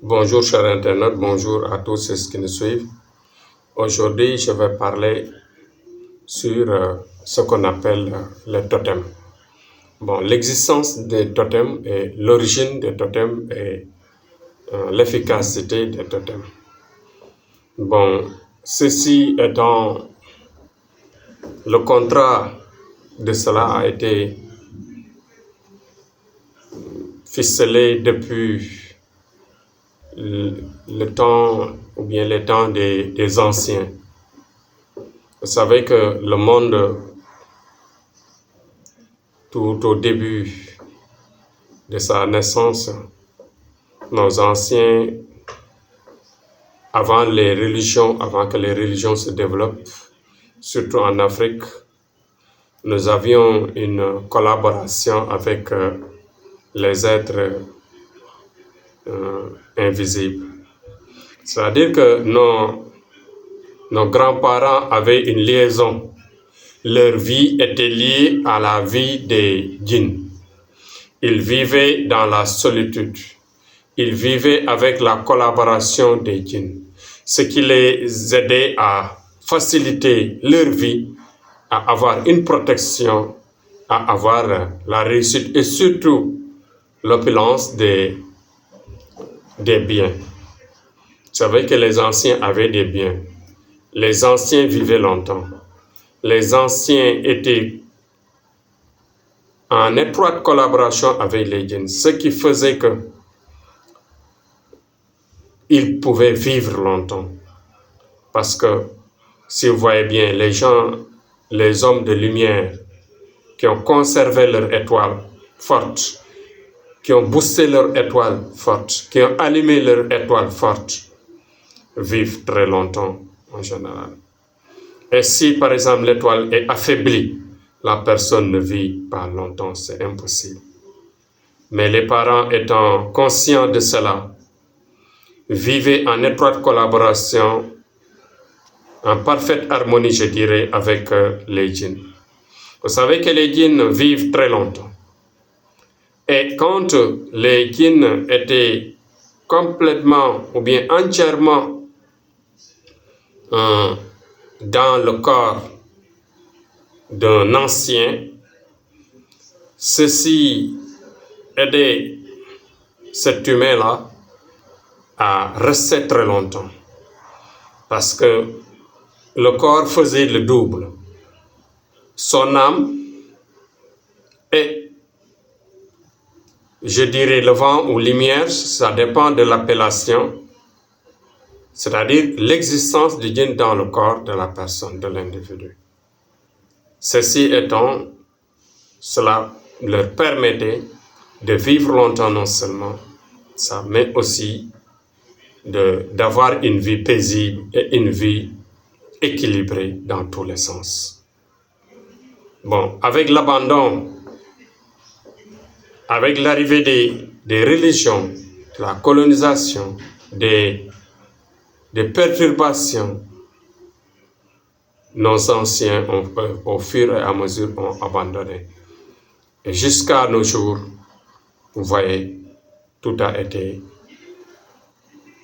Bonjour chers internautes, bonjour à tous ceux qui nous suivent. Aujourd'hui, je vais parler sur ce qu'on appelle les totems. Bon, l'existence des totems et l'origine des totems et l'efficacité des totems. Bon, ceci étant, le contrat de cela a été ficelé depuis le temps ou bien les temps des anciens. Vous savez que le monde, tout au début de sa naissance, nos anciens, avant que les religions se développent, surtout en Afrique, nous avions une collaboration avec les êtres invisibles. C'est-à-dire que nos grands-parents avaient une liaison. Leur vie était liée à la vie des djinns. Ils vivaient dans la solitude. Ils vivaient avec la collaboration des djinns, ce qui les aidait à faciliter leur vie, à avoir une protection, à avoir la réussite et surtout l'opulence des biens. Vous savez que les anciens avaient des biens. Les anciens vivaient longtemps. Les anciens étaient en étroite collaboration avec les djinns, ce qui faisait que ils pouvaient vivre longtemps. Parce que, si vous voyez bien, les hommes de lumière qui ont conservé leur étoile forte, qui ont boosté leur étoile forte, qui ont allumé leur étoile forte, vivent très longtemps en général. Et si, par exemple, l'étoile est affaiblie, la personne ne vit pas longtemps, c'est impossible. Mais les parents étant conscients de cela, vivaient en étroite collaboration, en parfaite harmonie, je dirais, avec les djinns. Vous savez que les djinns vivent très longtemps. Et quand les djinns étaient complètement ou bien entièrement dans le corps d'un ancien, ceci aidait cet humain-là à rester très longtemps. Parce que le corps faisait le double. Son âme et, je dirais, le vent ou lumière, ça dépend de l'appellation, c'est-à-dire l'existence du djinn dans le corps de la personne, de l'individu. Ceci étant, cela leur permettait de vivre longtemps non seulement ça, mais aussi d'avoir une vie paisible et une vie équilibrée dans tous les sens. Bon, avec l'abandon, avec l'arrivée des religions, de la colonisation, des perturbations, nos anciens, au fur et à mesure, ont abandonné. Et jusqu'à nos jours, vous voyez, tout a été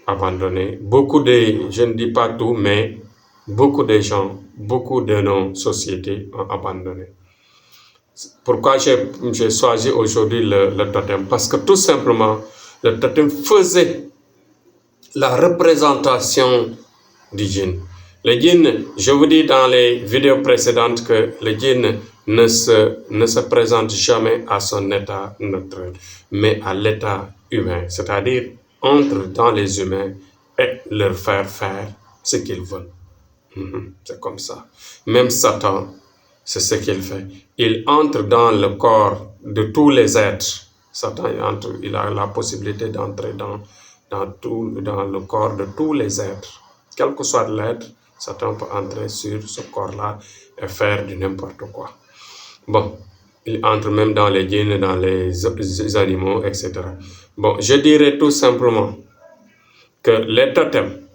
abandonné. Je ne dis pas tout, mais beaucoup de gens, beaucoup de nos sociétés ont abandonné. Pourquoi j'ai choisi aujourd'hui le totem? Parce que tout simplement, le totem faisait la représentation du djinn. Le djinn, je vous dis dans les vidéos précédentes que le djinn ne se présente jamais à son état naturel, mais à l'état humain, c'est-à-dire entre dans les humains et leur faire ce qu'ils veulent. C'est comme ça. Même Satan, c'est ce qu'il fait. Il entre dans le corps de tous les êtres. Satan, il a la possibilité d'entrer dans le corps de tous les êtres. Quel que soit l'être, Satan peut entrer sur ce corps-là et faire du n'importe quoi. Bon, il entre même dans les djinns, dans les animaux, etc. Bon, je dirais tout simplement que les totems,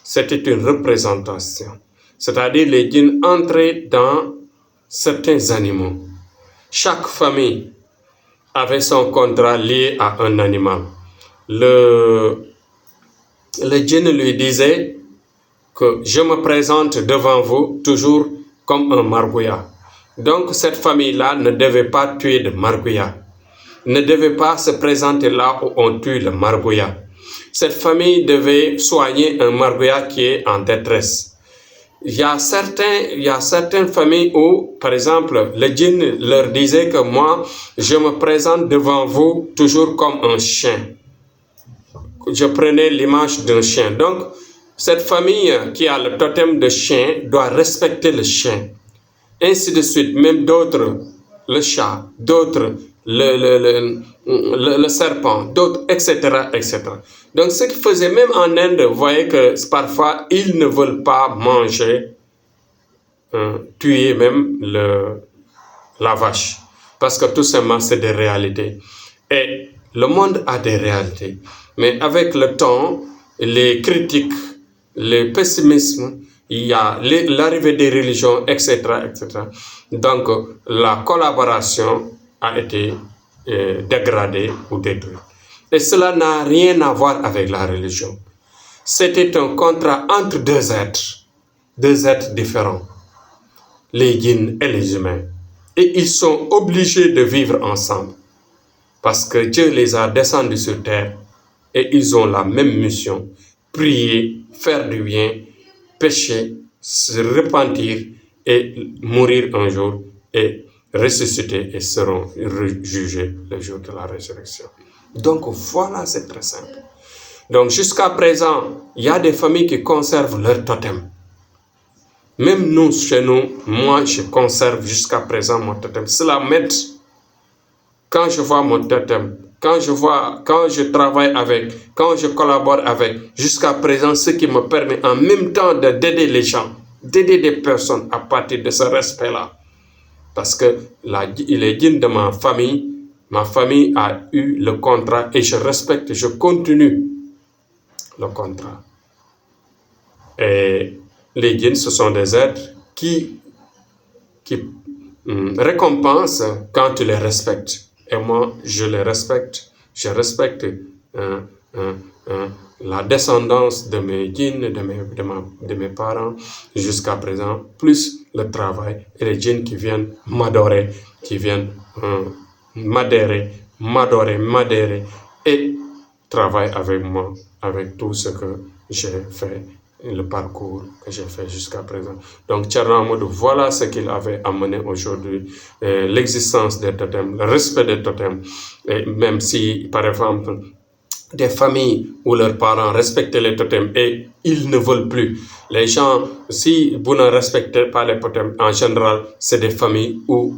c'était une représentation. C'est-à-dire les djinns entraient dans certains animaux. Chaque famille avait son contrat lié à un animal. Le le djinn lui disait que je me présente devant vous toujours comme un margouillat. Donc cette famille-là ne devait pas tuer de margouillat, ne devait pas se présenter là où on tue le margouillat. Cette famille devait soigner un margouillat qui est en détresse. Il y a certaines familles où, par exemple, le djinn leur disait que moi, je me présente devant vous toujours comme un chien. Je prenais l'image d'un chien. Donc, cette famille qui a le totem de chien doit respecter le chien. Ainsi de suite, même d'autres, le chat, d'autres, le serpent, d'autres, etc., etc. Donc, ce qui faisait, même en Inde, vous voyez que parfois, ils ne veulent pas manger, tuer même la vache. Parce que tout simplement, c'est des réalités. Et le monde a des réalités. Mais avec le temps, les critiques, le pessimisme, il y a l'arrivée des religions, etc., etc. Donc, la collaboration a été dégradée ou détruite. Et cela n'a rien à voir avec la religion. C'était un contrat entre deux êtres différents, les djinns et les humains. Et ils sont obligés de vivre ensemble parce que Dieu les a descendus sur terre et ils ont la même mission: prier, faire du bien, pécher, se repentir et mourir un jour et ressusciter et seront jugés le jour de la résurrection. Donc voilà, c'est très simple. Donc jusqu'à présent, il y a des familles qui conservent leur totem. Même nous, chez nous, moi, je conserve jusqu'à présent mon totem. Cela m'aide. Quand je vois mon totem, quand je travaille avec, quand je collabore avec, jusqu'à présent, ce qui me permet en même temps d'aider les gens, d'aider des personnes à partir de ce respect-là. Parce que les djinns de ma famille a eu le contrat et je respecte, je continue le contrat. Et les djinns, ce sont des êtres qui récompensent quand tu les respectes. Et moi, je les respecte. Je respecte la descendance de mes djinns, de mes parents jusqu'à présent, plus le travail et les djinns qui viennent m'adorer, qui viennent m'adhérer et travaillent avec moi, avec tout ce que j'ai fait, le parcours que j'ai fait jusqu'à présent. Donc, Thierno Amadou, voilà ce qu'il avait amené aujourd'hui, l'existence des totems, le respect des totems, et même si, par exemple, des familles où leurs parents respectaient les totems et ils ne veulent plus. Les gens, si vous ne respectez pas les totems, en général, c'est des familles où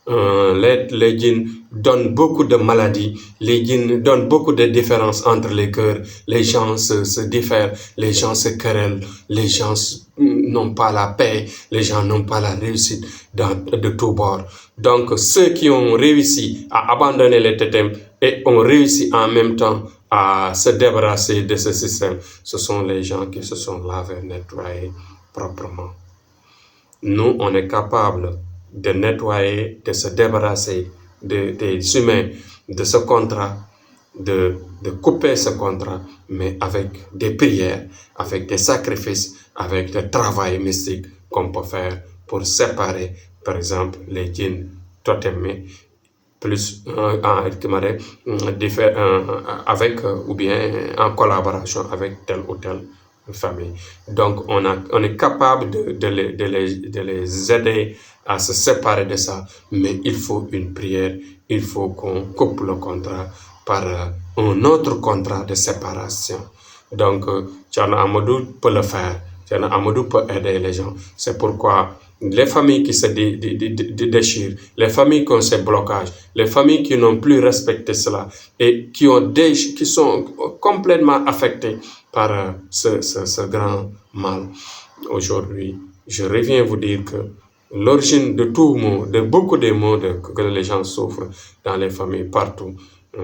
les djinns donnent beaucoup de maladies, les djinns donnent beaucoup de différences entre les cœurs, les gens se diffèrent, les gens se querellent, les gens n'ont pas la paix, les gens n'ont pas la réussite de tous bords. Donc ceux qui ont réussi à abandonner les totems et ont réussi en même temps à se débarrasser de ce système, ce sont les gens qui se sont lavés, nettoyés proprement. Nous, on est capable de nettoyer, de se débarrasser des humains, de ce contrat, de couper ce contrat, mais avec des prières, avec des sacrifices, avec des travail mystique qu'on peut faire pour séparer, par exemple, les djinns totémés, plus avec ou bien en collaboration avec telle ou telle famille. Donc, on est capable de les aider à se séparer de ça, mais il faut une prière, il faut qu'on coupe le contrat par un autre contrat de séparation. Donc, Thierno Amadou peut le faire, Thierno Amadou peut aider les gens. C'est pourquoi les familles qui se déchirent, les familles qui ont ces blocages, les familles qui n'ont plus respecté cela et qui sont complètement affectées par ce grand mal. Aujourd'hui, je reviens vous dire que l'origine de tout mot, de beaucoup de maux que les gens souffrent dans les familles partout,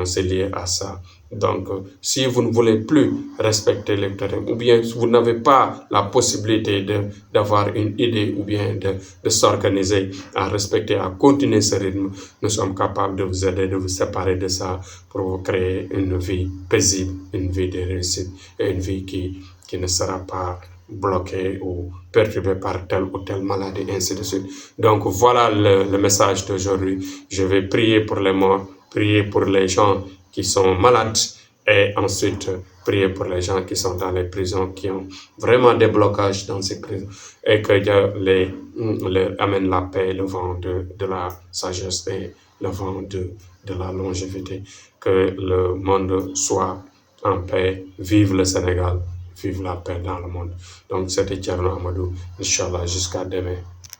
c'est lié à ça. Donc, si vous ne voulez plus respecter le totem, ou bien vous n'avez pas la possibilité d'avoir une idée ou bien de s'organiser à respecter, à continuer ce rythme, nous sommes capables de vous aider, de vous séparer de ça pour vous créer une vie paisible, une vie de réussite et une vie qui ne sera pas bloquée ou perturbée par telle ou telle maladie, ainsi de suite. Donc, voilà le message d'aujourd'hui. Je vais prier pour les morts, prier pour les gens qui sont malades et ensuite prier pour les gens qui sont dans les prisons, qui ont vraiment des blocages dans ces prisons et que Dieu les amène la paix, le vent de la sagesse et le vent de la longévité. Que le monde soit en paix. Vive le Sénégal, vive la paix dans le monde. Donc c'était Thierno Amadou, Inch'Allah, jusqu'à demain.